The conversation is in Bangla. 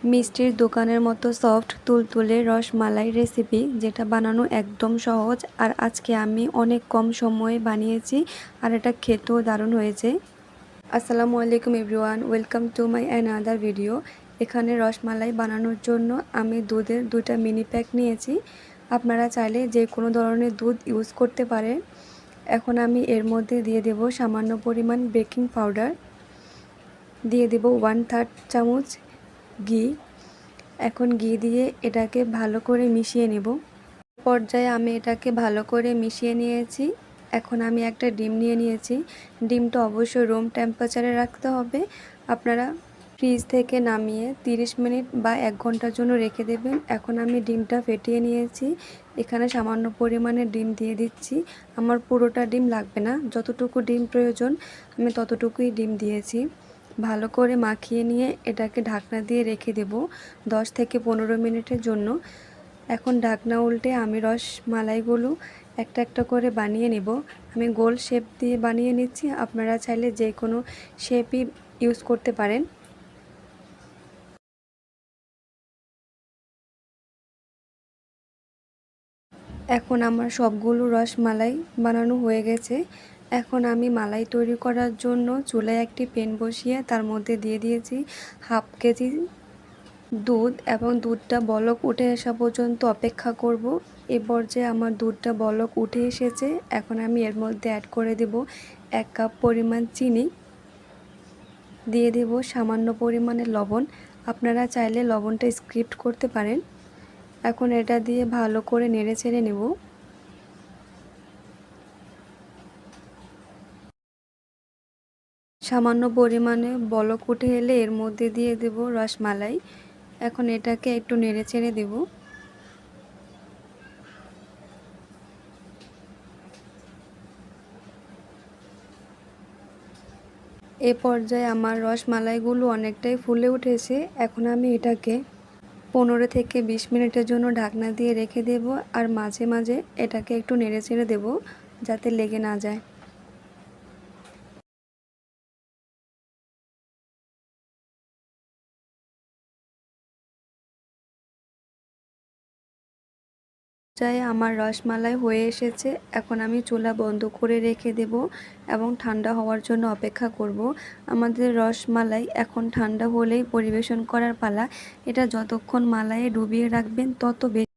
মিষ্টির দোকানের মতো সফট তুলতুলে রসমালাই রেসিপি, যেটা বানানো একদম সহজ। আর আজকে আমি অনেক কম সময়ে বানিয়েছি, আর এটা খেতেও দারুণ হয়েছে। আসসালামু আলাইকুম everyone, welcome to my another video. এখানে রসমালাই বানানোর জন্য আমি দুধের 2টা মিনি প্যাক নিয়েছি। আপনারা চাইলে যে কোনো ধরনের দুধ ইউজ করতে পারেন। এখন আমি এর মধ্যে দিয়ে দেব সামান্য পরিমাণ বেকিং পাউডার, দিয়ে দেব 1/3 চামচ ঘি। এখন ঘি দিয়ে এটাকে ভালো করে মিশিয়ে নেব। পর্যায়ে আমি এটাকে ভালো করে মিশিয়ে নিয়েছি। এখন আমি একটা ডিম নিয়ে নিয়েছি। ডিমটা অবশ্যই রুম টেম্পারেচারে রাখতে হবে। আপনারা ফ্রিজ থেকে নামিয়ে 30 মিনিট বা 1 ঘন্টার জন্য রেখে দেবেন। এখন আমি ডিমটা ফেটিয়ে নিয়েছি। এখানে সামান্য পরিমাণে ডিম দিয়ে দিচ্ছি। আমার পুরোটা ডিম লাগবে না, যতটুকু ডিম প্রয়োজন আমি ততটুকুই ডিম দিয়েছি। ভালো করে মাখিয়ে নিয়ে এটাকে ঢাকনা দিয়ে রেখে দেব 10 থেকে 15 মিনিটের জন্য। এখন ঢাকনা উল্টে আমি রসমালাইগুলো একটা একটা করে বানিয়ে নেব। আমি গোল শেপ দিয়ে বানিয়ে নিচ্ছি, আপনারা চাইলে যে কোনো শেপই ইউজ করতে পারেন। এখন আমার সবগুলো রসমালাই বানানো হয়ে গেছে। এখন আমি মালাই তৈরি করার জন্য চুলায় একটি প্যান বসিয়ে তার মধ্যে দিয়ে দিয়েছি হাফ কেজি দুধ, এবং দুধটা বলক উঠে আসা পর্যন্ত অপেক্ষা করব। এ পর্যায়ে আমার দুধটা বলক উঠে এসেছে। এখন আমি এর মধ্যে অ্যাড করে দেব 1 কাপ পরিমাণ চিনি, দিয়ে দেব সামান্য পরিমাণে লবণ। আপনারা চাইলে লবণটা স্কিপ করতে পারেন। এখন এটা দিয়ে ভালো করে নেড়ে চেড়ে নেব। সামান্য পরিমাণে বলক উঠে এলে এর মধ্যে দিয়ে দেব রসমালাই। এখন এটাকে একটু নেড়ে চেড়ে দেব। এ পর্যায়ে আমার রসমালাইগুলো অনেকটাই ফুলে উঠেছে। এখন আমি এটাকে 15 থেকে 20 মিনিটের জন্য ঢাকনা দিয়ে রেখে দেব। আর মাঝে মাঝে এটাকে একটু নেড়ে চেড়ে দেব যাতে লেগে না যায়। আমার রসমালাই হয়ে এসেছে। এখন আমি চুলা বন্ধ করে রেখে দেব এবং ঠান্ডা হওয়ার জন্য অপেক্ষা করব। আমাদের রসমালাই এখন ঠান্ডা হলেই পরিবেশন করার পালা। এটা যতক্ষণ মালাইয়ে ডুবিয়ে রাখবেন তত বেশি